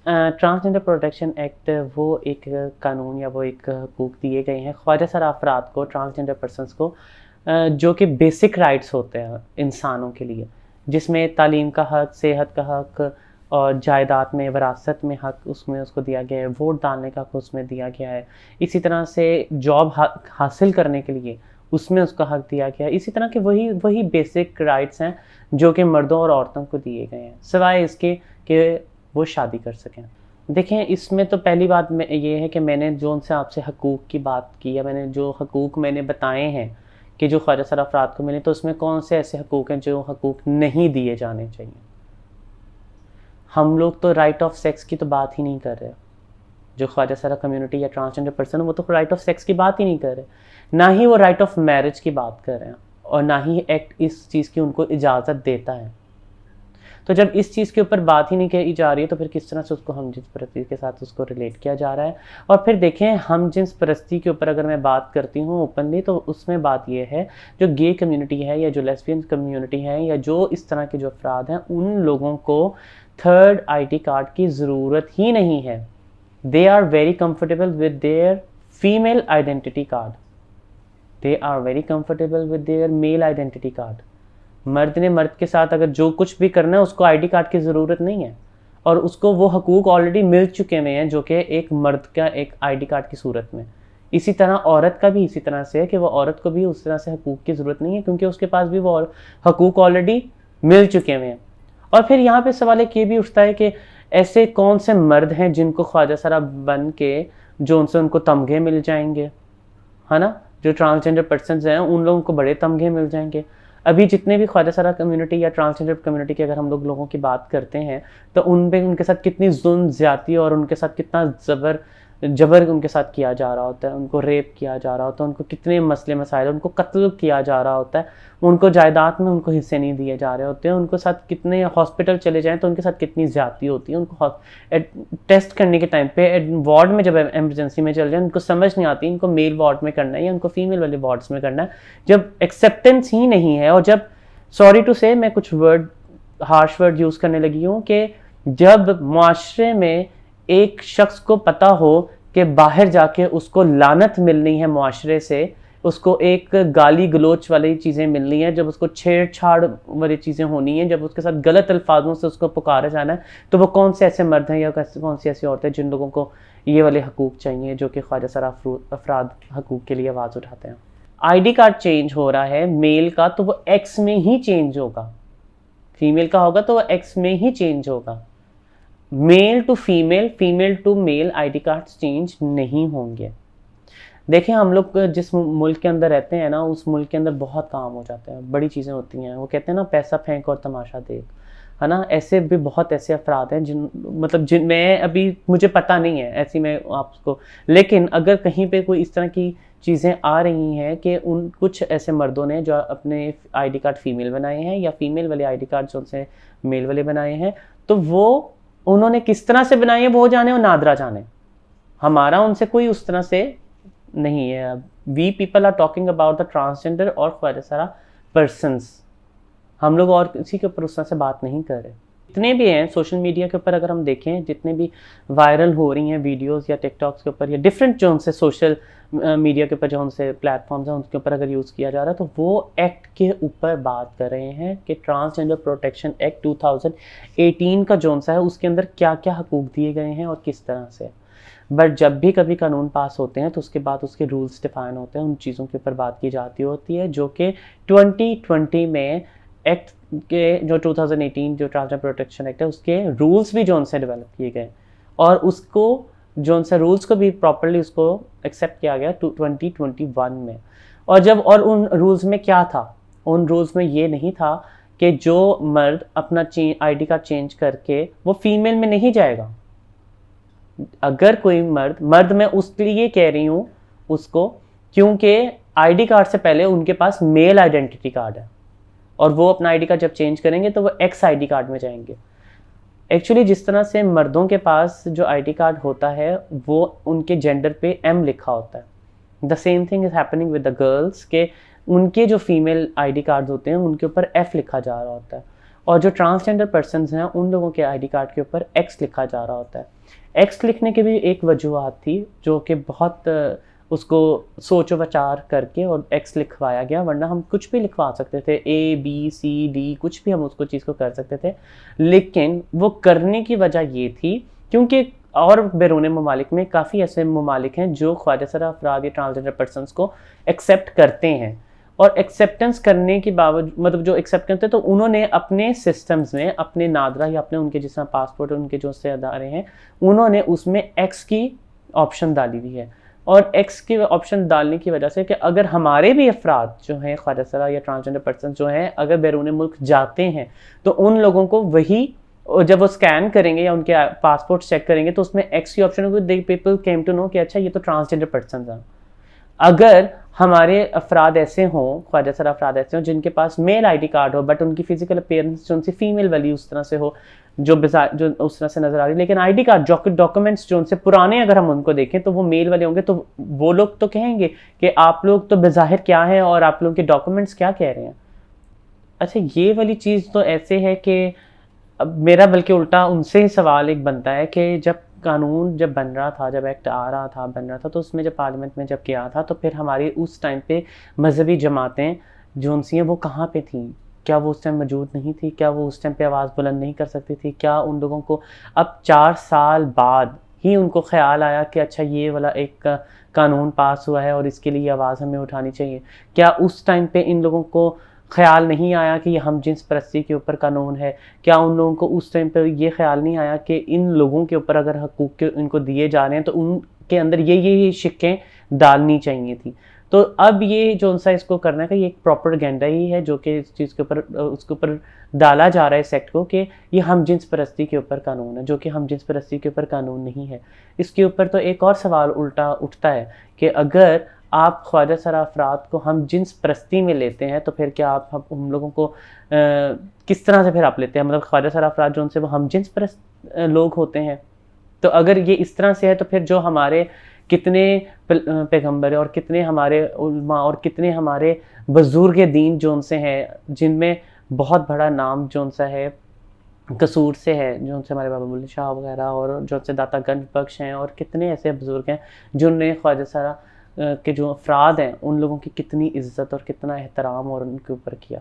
Transgender protection act वो एक कानून या वो एक हकूक़ दिए गए हैं ख्वाजा सर अफराद को, ट्रांसजेंडर पर्सनस को, जो कि बेसिक राइट्स होते हैं इंसानों के लिए, जिसमें तालीम का हक़, सेहत का हक़ और जायदाद में, विरासत में हक़ उसमें उसको दिया गया है, वोट डालने का हक़ उसमें दिया गया है। इसी तरह से जॉब हासिल करने के लिए उसमें उसका हक़ दिया गया है। इसी तरह के वही बेसिक राइट्स हैं जो कि मर्दों और औरतों को दिए गए हैं, सिवाय इसके कि वो शादी कर सकें। देखें, इसमें तो पहली बात में ये है कि मैंने जो उनसे आपसे हकूक़ की बात की या मैंने जो हकूक़ मैंने बताए हैं कि जो ख्वाजा सर अफराद को मिले, तो उसमें कौन से ऐसे हकूक़ हैं जो हकूक़ नहीं दिए जाने चाहिए। हम लोग तो राइट ऑफ सेक्स की तो बात ही नहीं कर रहे। जो ख्वाजा सरा कम्युनिटी या ट्रांसजेंडर पर्सन है वो तो राइट ऑफ सेक्स की बात ही नहीं कर रहे, ना ही वो राइट ऑफ मैरिज की बात कर रहे हैं, और ना ही एक्ट इस चीज़ की उनको इजाज़त देता है। तो जब इस चीज़ के ऊपर बात ही नहीं की जा रही है तो फिर किस तरह से उसको हम जिन्स परस्ती के साथ उसको रिलेट किया जा रहा है। और फिर देखें, हम जिन्स परस्ती के ऊपर अगर मैं बात करती हूँ ओपनली, तो उसमें बात ये है जो गे कम्युनिटी है या जो लेस्बियन कम्युनिटी है या जो इस तरह के जो अफराद हैं, उन लोगों को थर्ड आईडी कार्ड की ज़रूरत ही नहीं है। They are very comfortable with their female identity card, they are very comfortable with their male identity card. मर्द ने मर्द के साथ अगर जो कुछ भी करना है उसको आईडी कार्ड की ज़रूरत नहीं है, और उसको वो हकूक़ ऑलरेडी मिल चुके हुए हैं जो कि एक मर्द का एक आईडी कार्ड की सूरत में। इसी तरह औरत का भी इसी तरह से है कि वो औरत को भी उस तरह से हकूक़ की ज़रूरत नहीं है, क्योंकि उसके पास भी वो हकूक़ ऑलरेडी मिल चुके हुए हैं। और फिर यहाँ पे सवाल एक ये भी उठता है कि ऐसे कौन से मर्द हैं जिनको ख्वाजा सरा बन के जो उनसे उनको तमगे मिल जाएंगे, है ना। जो ट्रांसजेंडर पर्सनस हैं उन लोगों को बड़े तमगे मिल जाएंगे। अभी जितने भी ख्वाजा सरा कम्युनिटी या ट्रांसजेंडर कम्युनिटी की अगर हम लोगों की बात करते हैं तो उनके साथ कितनी जुल्म ज़्यादती और उनके साथ कितना जबर उनके साथ किया जा रहा होता है, उनको रेप किया जा रहा होता है, उनको कितने मसले मसाइल, उनको कत्ल किया जा रहा होता है, उनको जायदाद में उनको हिस्से नहीं दिए जा रहे होते हैं, उनको साथ कितने हॉस्पिटल चले जाएं तो उनके साथ कितनी ज़्यादती होती है, उनको टेस्ट करने के टाइम पे वार्ड में जब एमरजेंसी में चल जाए उनको समझ नहीं आती इनको मेल वार्ड में करना है या उनको फीमेल वाले वार्ड्स में करना है, जब एक्सेप्टेंस ही नहीं है। और जब, सॉरी टू से, मैं कुछ हार्श वर्ड यूज़ करने लगी हूँ कि जब मुआशरे में एक शख्स को पता हो कि बाहर जाके उसको लानत मिलनी है मुआशरे से, उसको एक गाली गलोच वाली चीज़ें मिलनी है, जब उसको छेड़छाड़ वाली चीज़ें होनी है, जब उसके साथ गलत अल्फाजों से उसको पुकारा जाना है, तो वो कौन से ऐसे मर्द हैं या कौन सी ऐसी औरतें जिन लोगों को ये वाले हकूक़ चाहिए जो कि ख्वाजा सरा अफराद हकूक़ के लिए आवाज़ उठाते हैं। आईडी कार्ड चेंज हो रहा है मेल का तो वो एक्स में ही चेंज होगा, फीमेल का होगा तो वो एक्स में ही चेंज होगा। Male to female, female to male ID card change नहीं होंगे। देखें, हम लोग जिस मुल्क के अंदर रहते हैं ना, उस मुल्क के अंदर बहुत काम हो जाते हैं, बड़ी चीज़ें होती हैं। वो कहते हैं ना, पैसा फेंक और तमाशा देख, है ना। ऐसे भी बहुत ऐसे अफराद हैं जिन मैं अभी मुझे पता नहीं है ऐसी मैं आपको, लेकिन अगर कहीं पे कोई इस तरह की चीज़ें आ रही हैं कि उन कुछ ऐसे मर्दों ने जो अपने आईडी कार्ड फीमेल बनाए हैं या फीमेल वाले आईडी कार्ड जो उनसे मेल वाले बनाए हैं, तो वो उन्होंने किस तरह से बनाए हैं वो जाने और नादरा जाने, हमारा उनसे कोई उस तरह से नहीं है। We people are talking about the transgender और ख्वाजा सरा पर्सनस, हम लोग और किसी के ऊपर उस तरह से बात नहीं कर रहे। जितने भी हैं सोशल मीडिया के ऊपर अगर हम देखें, जितने भी वायरल हो रही हैं वीडियोस या टिकटॉक्स के ऊपर या डिफरेंट जो उनसे सोशल मीडिया के ऊपर जो उनसे प्लेटफॉर्म्स हैं उनके ऊपर अगर यूज़ किया जा रहा है, तो वो एक्ट के ऊपर बात कर रहे हैं कि ट्रांसजेंडर प्रोटेक्शन एक्ट 2018 का जो सा है उसके अंदर क्या क्या हकूक़ दिए गए हैं और किस तरह से। बट जब भी कभी कानून पास होते हैं तो उसके बाद उसके रूल्स डिफाइन होते हैं, उन चीज़ों के ऊपर बात की जाती होती है जो कि 2020 में एक्ट के जो 2018 जो ट्रांसजेंडर प्रोटेक्शन एक्ट है उसके रूल्स भी जो उनसे डेवलप किए गए और उसको जो उनसे रूल्स को भी प्रॉपर्ली उसको एक्सेप्ट किया गया 2021 में। और उन रूल्स में क्या था, उन रूल्स में ये नहीं था कि जो मर्द अपना आईडी कार्ड चेंज करके वो फीमेल में नहीं जाएगा। अगर कोई मर्द मैं उसके लिए कह रही हूँ उसको, क्योंकि आईडी कार्ड से पहले उनके पास मेल आइडेंटिटी कार्ड है और वो अपना आईडी कार्ड जब चेंज करेंगे तो वो एक्स आईडी कार्ड में जाएंगे। एक्चुअली जिस तरह से मर्दों के पास जो आईडी कार्ड होता है वो उनके जेंडर पे एम लिखा होता है, the same thing is happening with the girls के उनके जो फीमेल आईडी कार्ड होते हैं उनके ऊपर एफ लिखा जा रहा होता है। और जो ट्रांसजेंडर पर्सनस हैं उन लोगों के आईडी कार्ड के ऊपर एक्स लिखा जा रहा होता है। एक्स लिखने की भी एक वजूहत थी जो कि बहुत उसको सोचो विचार करके और एक्स लिखवाया गया, वरना हम कुछ भी लिखवा सकते थे, ए बी सी डी कुछ भी हम उसको चीज़ को कर सकते थे। लेकिन वो करने की वजह ये थी क्योंकि और बैरून ममालिक में काफ़ी ऐसे ममालिक हैं जो ख्वाजा सरा अफराद या ट्रांसजेंडर पर्सनस को एक्सेप्ट करते हैं, और एक्सेप्टेंस करने के बावजूद मतलब जो एक्सेप्ट करते हैं तो उन्होंने अपने सिस्टम्स में अपने नादरा या अपने उनके जिस पासपोर्ट उनके जो से अदारे हैं उन्होंने उसमें एक्स की ऑप्शन डाली हुई है। और एक्स की ऑप्शन डालने की वजह से कि अगर हमारे भी अफराद जो हैं ख्वाजा सरा या ट्रांसजेंडर पर्सन जो हैं अगर बैरून मुल्क जाते हैं तो उन लोगों को वही, और जब वो स्कैन करेंगे या उनके पासपोर्ट चेक करेंगे तो उसमें एक्स की ऑप्शन होगी, they people came to know कि अच्छा ये तो ट्रांसजेंडर पर्सन है। अगर हमारे अफराद ऐसे हों, ख्वाजा सरा अफराद ऐसे हों जिनके पास मेल आईडी कार्ड हो बट उनकी फिजिकल अपीयरेंस जो उनसे फीमेल वाली उस तरह से हो जो उस तरह से नजर आ रही, लेकिन आईडी कार्ड डॉक्यूमेंट्स जो उनसे पुराने अगर हम उनको देखें तो वो मेल वाले होंगे, तो वो लोग तो कहेंगे कि आप लोग तो बेज़ाहिर क्या हैं और आप लोगों के डॉक्यूमेंट्स क्या कह रहे हैं। अच्छा, ये वाली चीज़ तो ऐसे है कि अब मेरा बल्कि उल्टा उनसे ही सवाल एक बनता है कि जब कानून जब बन रहा था, जब एक्ट आ रहा था बन रहा था, तो उसमें जब पार्लियामेंट में जब किया था तो फिर हमारी उस टाइम पे मजहबी जमातें जो उनसी हैं वो कहाँ पे थी? क्या वो उस टाइम मौजूद नहीं थी? क्या वो उस टाइम पे आवाज़ बुलंद नहीं कर सकती थी? क्या उन लोगों को अब 4 साल बाद ही उनको ख्याल आया कि अच्छा ये वाला एक कानून पास हुआ है और इसके लिए आवाज़ हमें उठानी चाहिए? क्या उस टाइम पे इन लोगों को ख्याल नहीं आया कि ये हम जिन्स परस्ती के ऊपर कानून है? क्या उन लोगों को उस टाइम पर ये ख्याल नहीं आया कि इन लोगों के ऊपर अगर हकूक़ इनको दिए जा रहे हैं तो उनके अंदर ये शिक्कें डालनी चाहिए थी? तो अब ये जो सा इसको करने का ये एक प्रोपेगेंडा ही है जो कि इस चीज़ के ऊपर उसके ऊपर डाला जा रहा है सेक्ट को कि ये हम जिन्स परस्ती के ऊपर कानून है, जो कि हम जिन्स परस्ती के ऊपर कानून नहीं है। इसके ऊपर तो एक और सवाल उल्टा उठता है कि अगर आप ख्वाजा सरा अफराद को हम जिन्स परस्ती में लेते हैं तो फिर क्या आप हम लोगों को किस तरह से फिर आप लेते हैं? मतलब ख्वाजा सरा अफराद जो उनसे वो हम जिन्स परस्त लोग होते हैं। तो अगर ये इस तरह से है तो फिर जो हमारे कितने पैगंबर और कितने हमारे उलमा और कितने हमारे बुजुर्ग दीन जो उनसे हैं, जिनमें बहुत बड़ा नाम जो उनसा है कसूर से है, जो उनसे हमारे बाबा बुल्ले शाह वगैरह और जो उनसे दाता गंज बख्श हैं और कितने ऐसे बुजुर्ग हैं जिन्होंने ख्वाजा सरा के जो अफराद हैं उन लोगों की कितनी इज्जत और कितना एहतराम और उनके ऊपर किया।